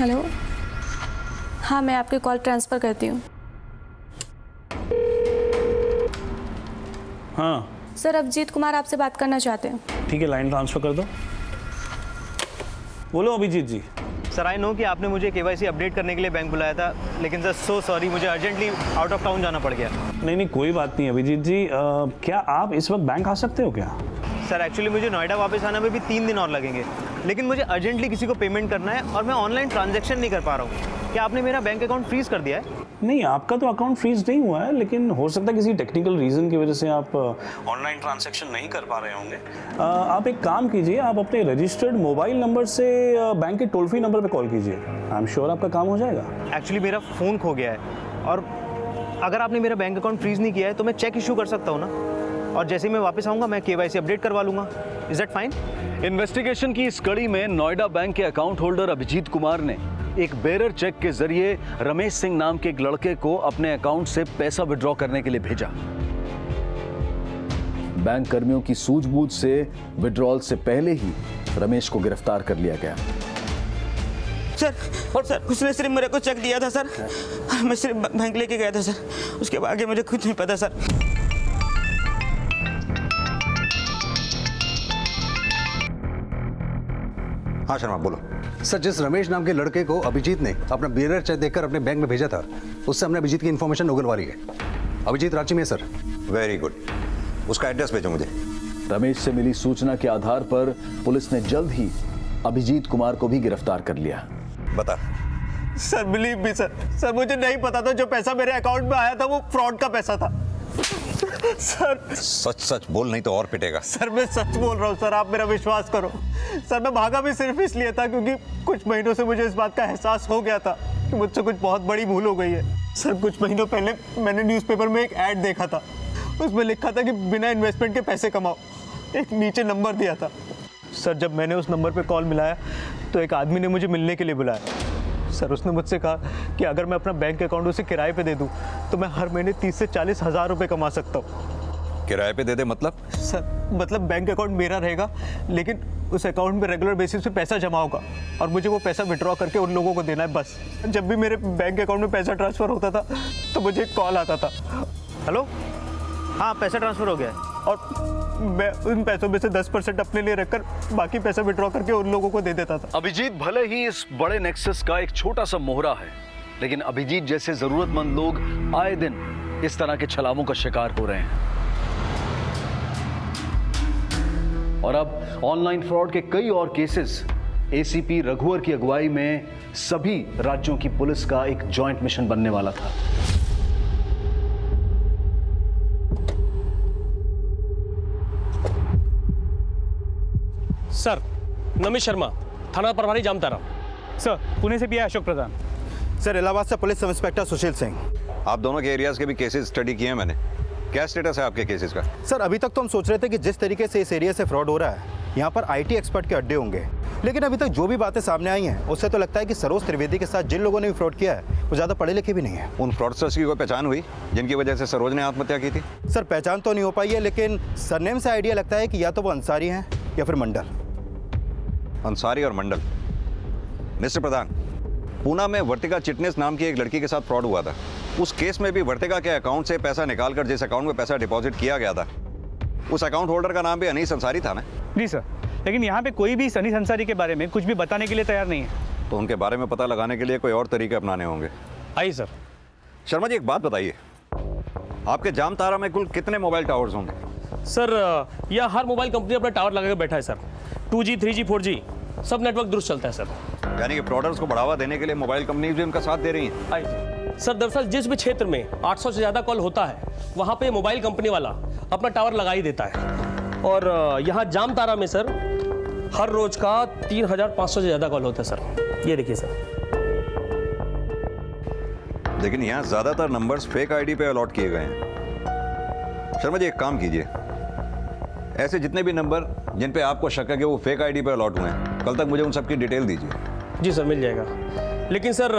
Hello, हाँ मैं आपकी कॉल ट्रांसफ़र करती हूँ। हाँ सर, अभिजीत कुमार आपसे बात करना चाहते हैं। ठीक है, लाइन ट्रांसफ़र कर दो। बोलो अभिजीत जी। सर आई नो कि आपने मुझे केवाईसी अपडेट करने के लिए बैंक बुलाया था, लेकिन सर सो सॉरी, मुझे अर्जेंटली आउट ऑफ टाउन जाना पड़ गया। नहीं कोई बात नहीं अभिजीत जी। क्या आप इस वक्त बैंक आ सकते हो क्या? सर एक्चुअली मुझे नोएडा वापस आने में भी 3 दिन और लगेंगे, लेकिन मुझे अर्जेंटली किसी को पेमेंट करना है और मैं ऑनलाइन ट्रांजैक्शन नहीं कर पा रहा हूँ। क्या आपने मेरा बैंक अकाउंट फ्रीज कर दिया है? नहीं, आपका तो अकाउंट फ्रीज नहीं हुआ है, लेकिन हो सकता है किसी टेक्निकल रीज़न की वजह से आप ऑनलाइन ट्रांजैक्शन नहीं कर पा रहे होंगे। आप एक काम कीजिए, आप अपने रजिस्टर्ड मोबाइल नंबर से बैंक के टोल फ्री नंबर पे कॉल कीजिए। आई एम श्योर आपका काम हो जाएगा। एक्चुअली मेरा फ़ोन खो गया है, और अगर आपने मेरा बैंक अकाउंट फ्रीज नहीं किया है तो मैं चेक इशू कर सकता हूँ ना, और जैसे ही मैं वापस आऊँगा मैं केवाईसी अपडेट करवा लूँगा। Is that fine? इन्वेस्टिगेशन की इस कड़ी में नोएडा बैंक के अकाउंट होल्डर अभिजीत कुमार ने एक बेरर चेक के जरिए रमेश सिंह नाम के एक लड़के को अपने अकाउंट से पैसा विड्रॉ करने के लिए भेजा। बैंक कर्मियों की सूझबूझ से विड्रॉल से पहले ही रमेश को गिरफ्तार कर लिया गया। सर उसने सिर्फ मेरे को चेक दिया था सर, मैं सिर्फ बैंक लेके गया था सर, उसके आगे मुझे कुछ नहीं पता सर। हाँ शर्मा बोलो। सर, जिस रमेश नाम के लड़के को अभिजीत ने अपना बेरर चेक देकर अपने बैंक में भेजा था, उससे हमने अभिजीत की इन्फॉर्मेशन उगलवा ली है। अभिजीत रांची में सर। वेरी गुड, उसका एड्रेस भेजो मुझे। रमेश से मिली सूचना के आधार पर पुलिस ने जल्द ही अभिजीत कुमार को भी गिरफ्तार कर लिया। बता। सर बिलीव मी सर मुझे नहीं पता था जो पैसा मेरे अकाउंट में आया था वो फ्रॉड का पैसा था। सर सच सच बोल, नहीं तो और पिटेगा। सर मैं सच बोल रहा हूँ सर, आप मेरा विश्वास करो। सर मैं भागा भी सिर्फ इसलिए था क्योंकि कुछ महीनों से मुझे इस बात का एहसास हो गया था कि मुझसे कुछ बहुत बड़ी भूल हो गई है। सर कुछ महीनों पहले मैंने न्यूज़पेपर में एक ऐड देखा था, उसमें लिखा था कि बिना इन्वेस्टमेंट के पैसे कमाओ। एक नीचे नंबर दिया था। सर जब मैंने उस नंबर पर कॉल मिलाया तो एक आदमी ने मुझे मिलने के लिए बुलाया। सर उसने मुझसे कहा कि अगर मैं अपना बैंक अकाउंट उसे किराए पे दे दूं तो मैं हर महीने 30 से 40 हज़ार रुपये कमा सकता हूँ। किराए पे दे दे मतलब? सर मतलब बैंक अकाउंट मेरा रहेगा, लेकिन उस अकाउंट में रेगुलर बेसिस पे पैसा जमा होगा और मुझे वो पैसा विड्रॉ करके उन लोगों को देना है बस। जब भी मेरे बैंक अकाउंट में पैसा ट्रांसफ़र होता था तो मुझे एक कॉल आता था, हेलो हाँ पैसा ट्रांसफ़र हो गया है, और मैं उन पैसों में से 10% अपने लिए रखकर बाकी पैसा विड्रॉ करके उन लोगों को दे देता था। अभिजीत भले ही इस बड़े नेक्सस का एक छोटा सा मोहरा है, लेकिन अभिजीत जैसे जरूरतमंद लोग आए दिन इस तरह के छलावों का शिकार हो रहे हैं। और अब ऑनलाइन फ्रॉड के कई और केसेस एसीपी रघुवर की अगुवाई में सभी राज्यों की पुलिस का एक जॉइंट मिशन बनने वाला था। सर नमित शर्मा, थाना प्रभारी जामतारा। सर पुणे से भी है अशोक प्रधान। सर इलाहाबाद से police sub inspector Sushil Singh. आप दोनों के एरियाज के भी केसेस स्टडी किए हैं मैंने। क्या स्टेटस है आपके केसेस का? सर अभी तक तो हम सोच रहे थे कि जिस तरीके से इस एरिया से फ्रॉड हो रहा है यहाँ पर आईटी एक्सपर्ट के अड्डे होंगे, लेकिन अभी तक जो भी बातें सामने आई हैं उससे तो लगता है कि सरोज त्रिवेदी के साथ जिन लोगों ने भी फ्रॉड किया है वो ज़्यादा पढ़े लिखे भी नहीं है। उन फ्रॉडस्टर्स की कोई पहचान हुई जिनकी वजह से सरोज ने आत्महत्या की थी? सर पहचान तो नहीं हो पाई है, लेकिन सरनेम से आइडिया लगता है कि या तो वो अंसारी हैं या फिर मंडल। अंसारी और मंडल। मिस्टर प्रधान, पूना में वर्तिका चिटनेस नाम की एक लड़की के साथ फ्रॉड हुआ था। उस केस में भी वर्तिका के अकाउंट से पैसा निकालकर जिस अकाउंट में पैसा डिपॉजिट किया गया था उस अकाउंट होल्डर का नाम भी अनीस अंसारी था ना? जी सर, लेकिन यहाँ पे कोई भी अनीस अंसारी के बारे में कुछ भी बताने के लिए तैयार नहीं है। तो उनके बारे में पता लगाने के लिए कोई और तरीके अपनाने होंगे। आइए सर। शर्मा जी एक बात बताइए, आपके जामतारा में कुल कितने मोबाइल टावर्स होंगे? सर यह हर मोबाइल कंपनी अपना टावर लगा के बैठा है सर। 2G 3G 4G सब नेटवर्क दुरुस्त चलता है सर। यानी कि फ्रॉडर्स को बढ़ावा देने के लिए मोबाइल कंपनीज भी उनका साथ दे रही हैं। आइए सर, दरअसल जिस भी क्षेत्र में 800 से ज़्यादा कॉल होता है वहाँ पे मोबाइल कंपनी वाला अपना टावर लगा ही देता है। और यहाँ जामतारा में सर हर रोज का 3500 से ज़्यादा कॉल होता है सर। ये देखिए सर। लेकिन यहाँ ज़्यादातर नंबर्स फेक आईडी पे अलॉट किए गए हैं। शर्मा जी एक काम कीजिए, ऐसे जितने भी नंबर जिन पे आपको शक है कि वो फेक आईडी पे अलॉट हुए हैं, कल तक मुझे उन सब की डिटेल दीजिए। जी सर मिल जाएगा, लेकिन सर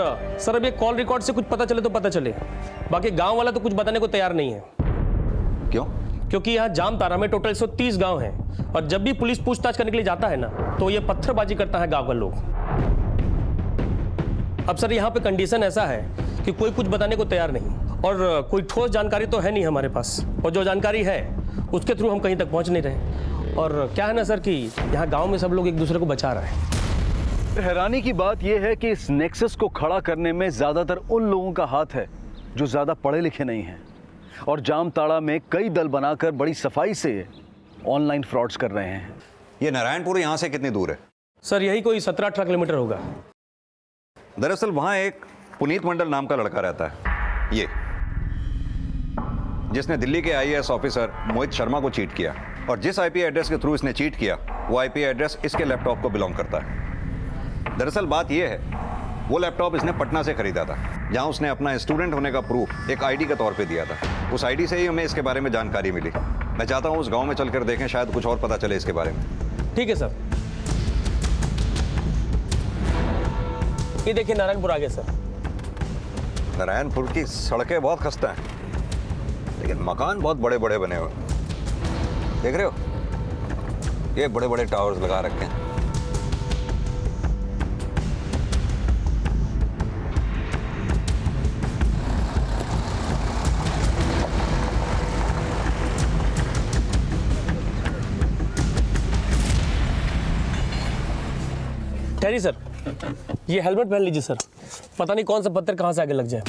अब ये कॉल रिकॉर्ड से कुछ पता चले तो पता चले, बाकी गांव वाला तो कुछ बताने को तैयार नहीं है। क्यों? क्योंकि यहाँ जामतारा में टोटल 130 गांव हैं और जब भी पुलिस पूछताछ करने के लिए जाता है ना तो ये पत्थरबाजी करता है गांव का लोग। अब सर यहाँ पे कंडीशन ऐसा है कि कोई कुछ बताने को तैयार नहीं और कोई ठोस जानकारी तो है नहीं हमारे पास, और जो जानकारी है उसके थ्रू हम कहीं तक पहुँच नहीं रहे। और क्या है ना सर कि यहाँ गांव में सब लोग एक दूसरे को बचा रहे हैं। हैरानी की बात यह है कि इस नेक्सस को खड़ा करने में ज्यादातर उन लोगों का हाथ है जो ज्यादा पढ़े लिखे नहीं हैं और जामताड़ा में कई दल बनाकर बड़ी सफाई से ऑनलाइन फ्रॉड्स कर रहे हैं। ये नारायणपुर यहाँ से कितनी दूर है? सर यही कोई 17-18 किलोमीटर होगा। दरअसल वहाँ एक पुनीत मंडल नाम का लड़का रहता है, ये जिसने दिल्ली के आईएएस ऑफिसर मोहित शर्मा को चीट किया, और जिस आईपी एड्रेस के थ्रू इसने चीट किया वो आईपी एड्रेस इसके लैपटॉप को बिलोंग करता है। दरअसल बात यह है, वो लैपटॉप इसने पटना से खरीदा था, जहां उसने अपना स्टूडेंट होने का प्रूफ एक आईडी के तौर पे दिया था। उस आईडी से ही हमें इसके बारे में जानकारी मिली। मैं चाहता हूं उस गांव में चलकर देखें, शायद कुछ और पता चले इसके बारे में। ठीक है सर। ये देखिए नारायणपुर आ गया सर। नारायणपुर की सड़कें बहुत खस्ता हैं, लेकिन मकान बहुत बड़े बड़े बने हुए। देख रहे हो, ये बड़े बड़े टावर्स लगा रखे हैं। ठहरी सर, ये हेलमेट पहन लीजिए सर, पता नहीं कौन सा पत्थर कहाँ से आगे लग जाए।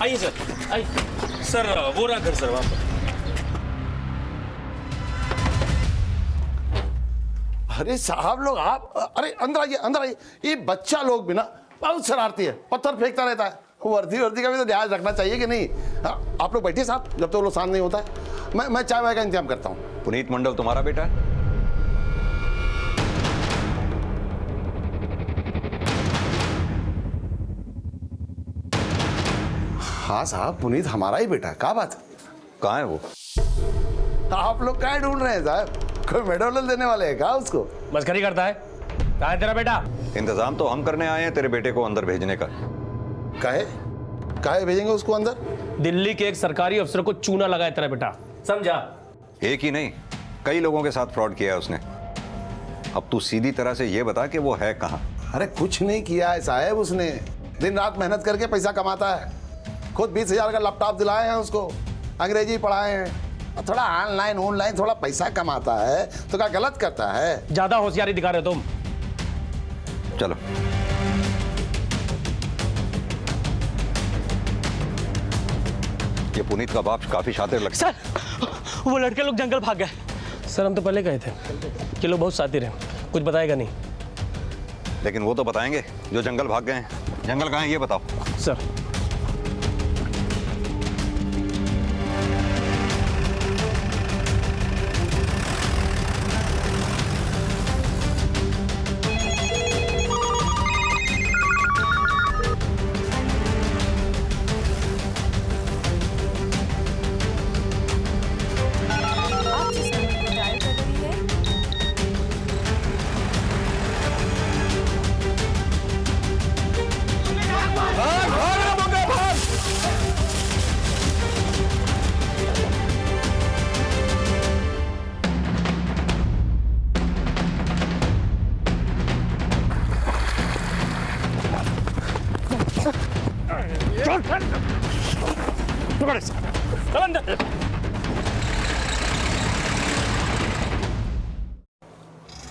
आइए सर, आइए सर। वो रहा घर सर वहाँ पर। अरे साहब लोग आप, अरे अंदर आइए अंदर आइए। ये बच्चा लोग भी ना बहुत शरारती है, पत्थर फेंकता रहता है। वर्दी वर्दी का भी तो ध्यान रखना चाहिए कि नहीं। आप लोग बैठिए साहब, जब तक वो लोग शांत नहीं होता है मैं चाय वाय का इंतजाम करता हूँ। पुनीत मंडल तुम्हारा बेटा है? हाँ साहब, पुनीत हमारा ही बेटा है। क्या बात? कहाँ है वो? आप लोग क्या ढूंढ रहे हैं साहब? कोई मेडल देने वाले हैं क्या उसको? मस्करी करता है। कहाँ है तेरा बेटा? इंतजाम तो हम करने आए हैं तेरे बेटे को अंदर भेजने का। काहे भेजेंगे उसको अंदर? दिल्ली के एक सरकारी अफसर को चूना लगाया तेरा बेटा, समझा? एक ही नहीं, कई लोगों के साथ फ्रॉड किया है उसने। अब तू सीधी तरह से ये बता कि वो है कहाँ? अरे कुछ नहीं किया है साहब, उसने दिन रात मेहनत करके पैसा कमाता है। खुद 20,000 का लैपटॉप दिलाए हैं उसको, अंग्रेजी पढ़ाए हैं, थोड़ा ऑनलाइन थोड़ा पैसा कमाता है तो क्या गलत करता है? ज्यादा होशियारी दिखा रहे हो तुम। चलो ये पुनीत का बाप काफी शातिर लगता है। सर वो लड़के लोग जंगल भाग गए। सर हम तो पहले गए थे कि लोग बहुत शातिर हैं, कुछ बताएगा नहीं। लेकिन वो तो बताएंगे जो जंगल भाग गए हैं। जंगल कहाँ है ये बताओ। सर आप जिस नंबर को डायल कर रही है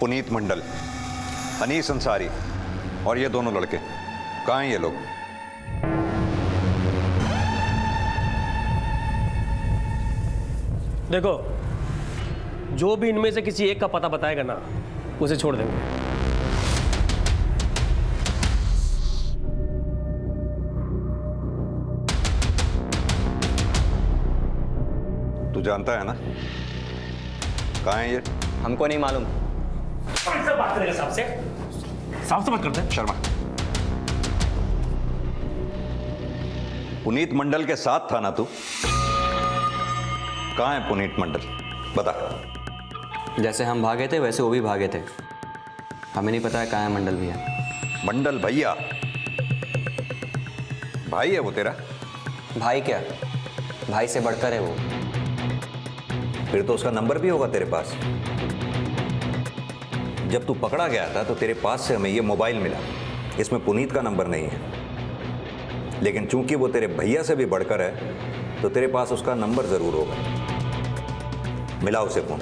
पुनीत मंडल, अनीस अंसारी और ये दोनों लड़के, कहाँ हैं ये लोग? देखो, जो भी इनमें से किसी एक का पता बताएगा ना, उसे छोड़ देंगे। तू जानता है ना कहाँ है ये? हमको नहीं मालूम। बात करेगा साहब से, साहब से बात करते हैं। शर्मा, पुनीत मंडल के साथ था ना तू? कहाँ है पुनीत मंडल, बता। जैसे हम भागे थे वैसे वो भी भागे थे। हमें नहीं पता है कहाँ है मंडल भैया। मंडल भैया? भाई है वो तेरा? भाई क्या, भाई से बढ़कर है वो। फिर तो उसका नंबर भी होगा तेरे पास। जब तू पकड़ा गया था तो तेरे पास से हमें ये मोबाइल मिला, इसमें पुनीत का नंबर नहीं है, लेकिन चूंकि वो तेरे भैया से भी बढ़कर है तो तेरे पास उसका नंबर ज़रूर होगा। मिला उसे फ़ोन,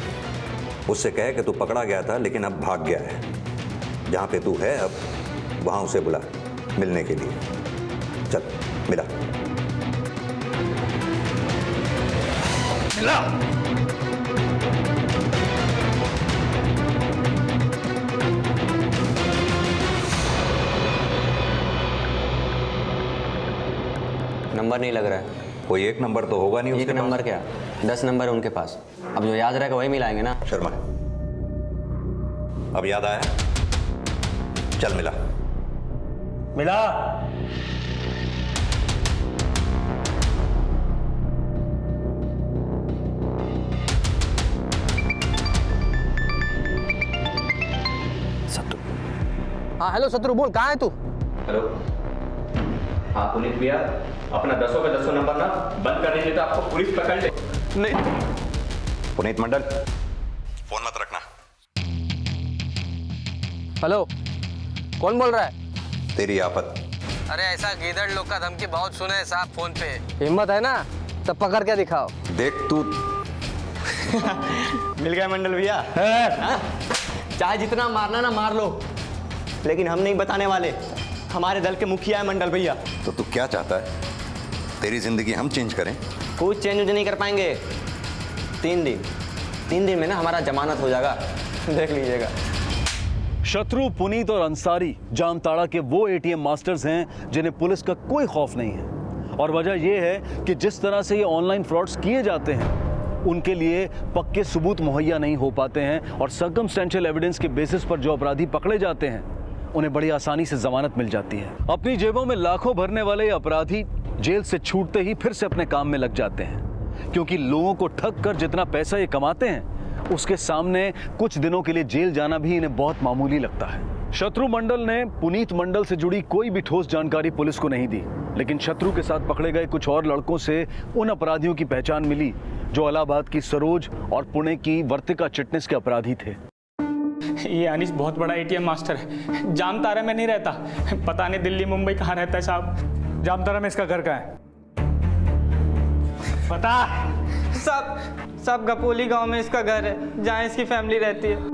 उससे कहे कि तू पकड़ा गया था लेकिन अब भाग गया है। जहाँ पे तू है अब वहाँ उसे बुला मिलने के लिए। चल मिला। नंबर नहीं लग रहा है। कोई एक नंबर तो होगा नहीं एक उसके पास। नंबर क्या, 10 नंबर है उनके पास। अब जो याद रहेगा वही मिलाएंगे ना। शर्मा, अब याद आया? चल मिला। मिला। हाँ हेलो शत्रु, बोल कहाँ है तू? हेलो, हाँ पुनीत भैया, अपना 10 का 10 नंबर ना बंद कर दीजिए तो आपको पुलिस पकड़ ले। नहीं। पुनीत मंडल, फोन मत रखना। हेलो, कौन बोल रहा है? तेरी आफत। अरे ऐसा गीदड़ लोग का धमकी बहुत सुने हैं साहब फोन पे। हिम्मत है ना तब पकड़ के दिखाओ। देख तू मिल गया मंडल भैया। हाँ? चाहे जितना मारना ना मार लो, लेकिन हम नहीं बताने वाले। हमारे दल के मुखिया है मंडल भैया। तो तू क्या चाहता है? तेरी जिंदगी हम चेंज करें? कुछ चेंज नहीं कर पाएंगे। 3 दिन में ना हमारा जमानत हो जाएगा, देख लीजिएगा। शत्रु, पुनीत और अंसारी जामताड़ा के वो एटीएम मास्टर्स हैं जिन्हें पुलिस का कोई खौफ नहीं है। और वजह यह है कि जिस तरह से ये ऑनलाइन फ्रॉड्स किए जाते हैं उनके लिए पक्के सबूत मुहैया नहीं हो पाते हैं, और सर्कमस्टेंशियल एविडेंस के बेसिस पर जो अपराधी पकड़े जाते हैं उन्हें बड़ी आसानी से जमानत मिल जाती है। अपनी जेबों में लाखों भरने वाले अपराधी जेल से छूटते ही फिर से अपने काम में लग जाते हैं, क्योंकि लोगों को ठग कर जितना पैसा ये कमाते हैं उसके सामने कुछ दिनों के लिए जेल जाना भी इन्हें बहुत मामूली लगता है। शत्रु मंडल ने पुनीत मंडल से जुड़ी कोई भी ठोस जानकारी पुलिस को नहीं दी, लेकिन शत्रु के साथ पकड़े गए कुछ और लड़कों से उन अपराधियों की पहचान मिली जो इलाहाबाद की सरोज और पुणे की वर्तिका चिटनिस के अपराधी थे। ये अनीस बहुत बड़ा एटीएम मास्टर है, जामतारा में नहीं रहता। पता नहीं दिल्ली मुंबई कहाँ रहता है साहब। जामतारा में इसका घर कहाँ है पता? सब गपोली गांव में इसका घर है, जहाँ इसकी फैमिली रहती है।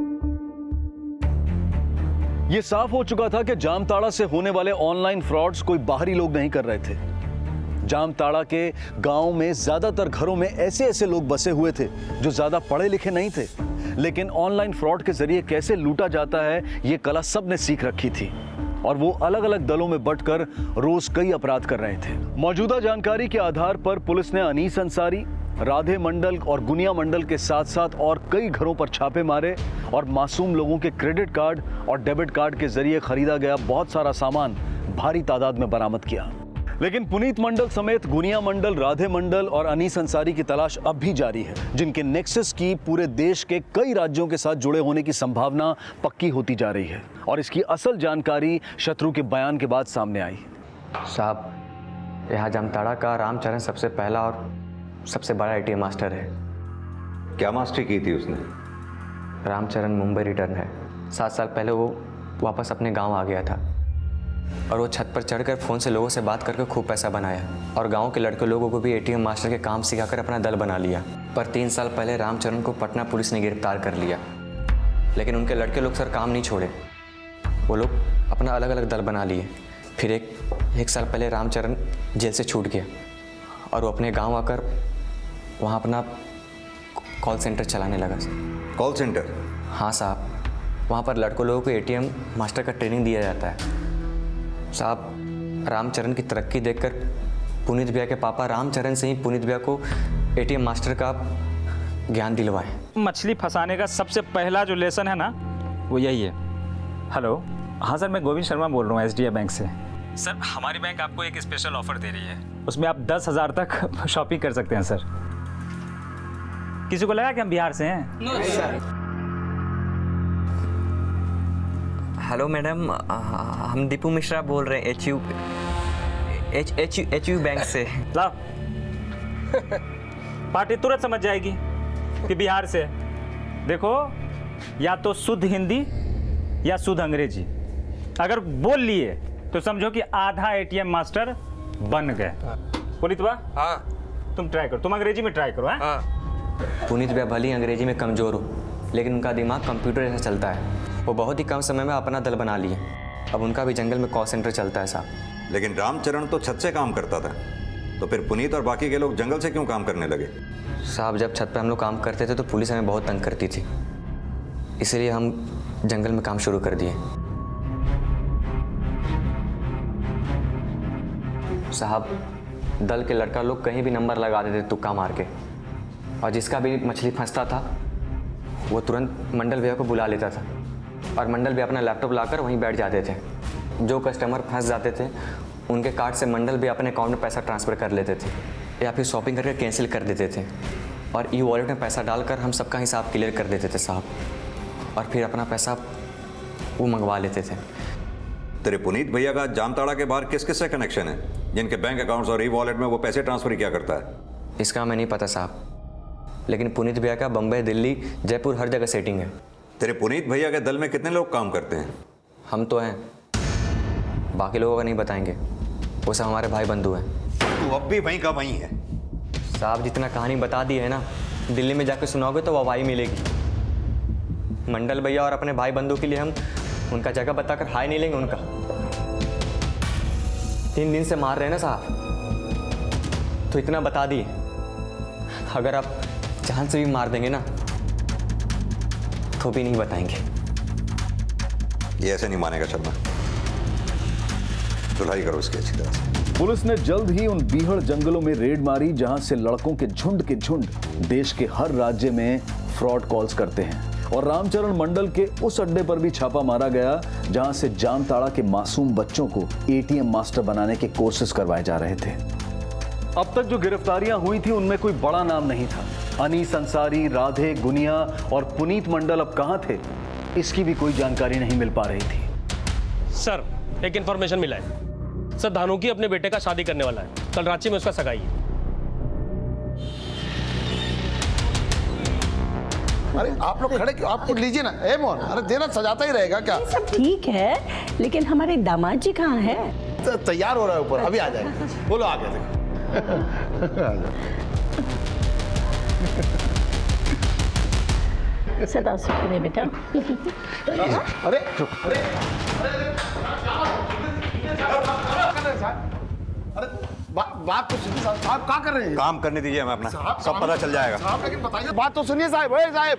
ये साफ हो चुका था कि जामताड़ा से होने वाले ऑनलाइन फ्रॉड्स कोई बाहरी लोग नहीं कर रहे थे। जामताड़ा के गांव में ज्यादातर घरों में ऐसे लोग बसे हुए थे जो ज्यादा पढ़े लिखे नहीं थे, लेकिन ऑनलाइन फ्रॉड के जरिए कैसे लूटा जाता है ये कला सबने सीख रखी थी, और वो अलग अलग दलों में बंटकर रोज कई अपराध कर रहे थे। मौजूदा जानकारी के आधार पर पुलिस ने अनीस अंसारी, राधे मंडल और गुनिया मंडल के साथ साथ और कई घरों पर छापे मारे और मासूम लोगों के क्रेडिट कार्ड और डेबिट कार्ड के जरिए खरीदा गया बहुत सारा सामान भारी तादाद में बरामद किया। लेकिन पुनीत मंडल समेत गुनिया मंडल, राधे मंडल और अनीस अंसारी की तलाश अब भी जारी है, जिनके नेक्सस की पूरे देश के कई राज्यों के साथ जुड़े होने की संभावना पक्की होती जा रही है, और इसकी असल जानकारी शत्रु के बयान के बाद सामने आई। साहब, यहाँ जामताड़ा का रामचरण सबसे पहला और सबसे बड़ा एटीएम मास्टर है। क्या मास्टरी की थी उसने? रामचरण मुंबई रिटर्न है। 7 साल पहले वो वापस अपने गांव आ गया था, और वो छत पर चढ़कर फ़ोन से लोगों से बात करके खूब पैसा बनाया, और गांव के लड़के लोगों को भी एटीएम मास्टर के काम सिखाकर अपना दल बना लिया। पर 3 साल पहले रामचरण को पटना पुलिस ने गिरफ्तार कर लिया, लेकिन उनके लड़के लोग सर काम नहीं छोड़े। वो लोग अपना अलग अलग दल बना लिए। फिर एक साल पहले रामचरण जेल से छूट गया, और वो अपने गाँव आकर वहाँ अपना कॉल सेंटर चलाने लगा। Call centre? हाँ साहब, वहाँ पर लड़कों लोगों को एटीएम मास्टर का ट्रेनिंग दिया जाता है। साहब, रामचरण की तरक्की देखकर पुनीत भैया के पापा रामचरण से ही पुनीत भैया को एटीएम मास्टर का ज्ञान दिलवाए। मछली फंसाने का सबसे पहला जो लेसन है ना, वो यही है। हेलो, हाँ सर, मैं गोविंद शर्मा बोल रहा हूँ SDI बैंक से। सर, हमारी बैंक आपको एक स्पेशल ऑफर दे रही है, उसमें आप 10,000 तक शॉपिंग कर सकते हैं सर। किसी को लगा कि हम बिहार से हैं? No sir. हेलो मैडम, हम दीपू मिश्रा बोल रहे हैं HU बैंक से। लाओ, पार्टी तुरंत समझ जाएगी कि बिहार से। देखो, या तो शुद्ध हिंदी या शुद्ध अंग्रेजी अगर बोल लिए तो समझो कि आधा एटीएम मास्टर बन गए। पुनीत बा, हाँ तुम ट्राई करो, तुम अंग्रेजी में ट्राई करो। हाँ पुनीत भैया भले ही अंग्रेजी में कमज़ोर हो, लेकिन उनका दिमाग कंप्यूटर जैसा चलता है। वो बहुत ही कम समय में अपना दल बना लिए। अब उनका भी जंगल में कॉल सेंटर चलता है साहब। लेकिन रामचरण तो छत से काम करता था, तो फिर पुनीत और बाकी के लोग जंगल से क्यों काम करने लगे? साहब जब छत पे हम लोग काम करते थे तो पुलिस हमें बहुत तंग करती थी, इसलिए हम जंगल में काम शुरू कर दिए। साहब दल के लड़का लोग कहीं भी नंबर लगा देते तुक्का मार के, और जिसका भी मछली फंसता था वो तुरंत मंडल भैया को बुला लेता था, और मंडल भैया अपना लैपटॉप लाकर वहीं बैठ जाते थे। जो कस्टमर फंस जाते थे उनके कार्ड से मंडल भैया अपने अकाउंट में पैसा ट्रांसफ़र कर लेते थे, या फिर शॉपिंग करके कैंसिल कर देते थे, और ई वॉलेट में पैसा डालकर हम सबका हिसाब क्लियर कर देते थे साहब, और फिर अपना पैसा वो मंगवा लेते थे। तेरे पुनीत भैया का जामताड़ा के बाहर किस किस से कनेक्शन है, जिनके बैंक अकाउंट्स और ई वॉलेट में वो पैसे ट्रांसफर किया करता है? इसका हमें नहीं पता साहब, लेकिन पुनीत भैया का बम्बई, दिल्ली, जयपुर हर जगह सेटिंग है। तेरे पुनीत भैया के दल में कितने लोग काम करते हैं? हम तो हैं, बाकी लोगों का नहीं बताएंगे, वो सब हमारे भाई बंधु हैं। तू अब भी वहीं का वहीं है साहब। जितना कहानी बता दी है ना, दिल्ली में जाके सुनाओगे तो वाहवाही मिलेगी। मंडल भैया और अपने भाई बंधु के लिए हम उनका जगह बताकर हाय नहीं लेंगे उनका। 3 दिन से मार रहे हैं ना साहब, तो इतना बता दिए, अगर आप जान से भी मार देंगे ना तो भी नहीं बताएंगे। ये ऐसे नहीं मानेगा शर्मा, धुलाई करो इसकी अच्छी तरह से। पुलिस ने जल्द ही उन बीहड़ जंगलों में रेड मारी जहां से लड़कों के झुंड देश के हर राज्य में फ्रॉड कॉल्स करते हैं, और रामचरण मंडल के उस अड्डे पर भी छापा मारा गया जहां से जामताड़ा के मासूम बच्चों को एटीएम मास्टर बनाने के कोर्सेज करवाए जा रहे थे। अब तक जो गिरफ्तारियां हुई थी उनमें कोई बड़ा नाम नहीं था। अनीस अंसारी, राधे, गुनिया और पुनीत मंडल अब कहां थे, इसकी भी कोई जानकारी नहीं मिल पा रही थी। सर एक इन्फॉर्मेशन मिला है सर, धानुकी अपने बेटे का शादी करने वाला है, कल रांची में उसका सगाई है। अरे आप लोग खड़े क्यों? आप कुछ लीजिए ना। ए मोहन, अरे देना सजाता ही रहेगा क्या? सब ठीक है, लेकिन हमारे दामाद जी कहाँ हैं? तैयार हो रहा है ऊपर, अभी आ जाएगा। बोलो आ गया देखो। सदा सुख रहे बेटा। अरे बात तो सुनिए साहब, क्या कर रहे हैं? काम करने दीजिए हमें अपना, सब पता चल जाएगा। साहब लेकिन बताइए, बात तो सुनिए साहब। ओए साहब।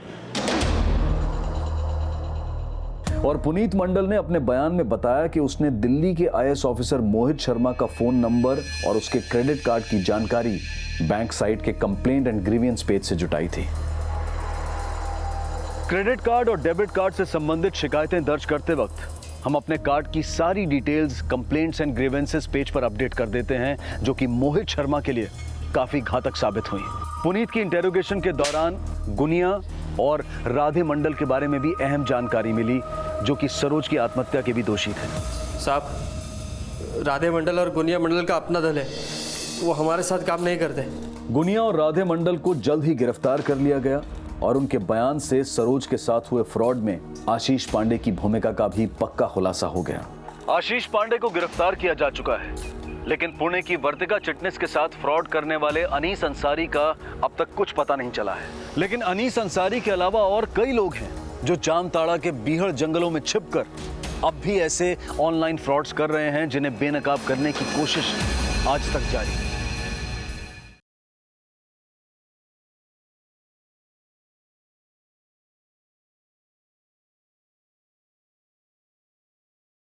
और पुनीत मंडल ने अपने बयान में बताया कि उसने दिल्ली के आईएएस ऑफिसर मोहित शर्मा का फोन नंबर और उसके क्रेडिट कार्ड की जानकारी बैंक साइट के कंप्लेंट एंड ग्रीवियंस पेज से जुटाई थी। क्रेडिट कार्ड और डेबिट कार्ड से संबंधित शिकायतें दर्ज करते वक्त हम अपने कार्ड की सारी details complaints and grievances page पर अपडेट कर देते हैं, जो कि मोहित शर्मा के लिए काफी घातक साबित हुई। पुनीत की इंटेरोगेशन के दौरान गुनिया और राधे मंडल के बारे में भी अहम जानकारी मिली, जो कि सरोज की आत्महत्या के भी दोषी थे। साहब राधे मंडल और गुनिया मंडल का अपना दल है, वो हमारे साथ काम नहीं करते। गुनिया और राधे मंडल को जल्द ही गिरफ्तार कर लिया गया, और उनके बयान से सरोज के साथ हुए फ्रॉड में आशीष पांडे की भूमिका का भी पक्का खुलासा हो गया। आशीष पांडे को गिरफ्तार किया जा चुका है, लेकिन पुणे की वर्तिका चिटनिस के साथ फ्रॉड करने वाले अनीस अंसारी का अब तक कुछ पता नहीं चला है। लेकिन अनीस अंसारी के अलावा और कई लोग हैं जो जामताड़ा के बीहड़ जंगलों में छिपकर अब भी ऐसे ऑनलाइन फ्रॉड्स कर रहे हैं, जिन्हें बेनकाब करने की कोशिश आज तक जारी है।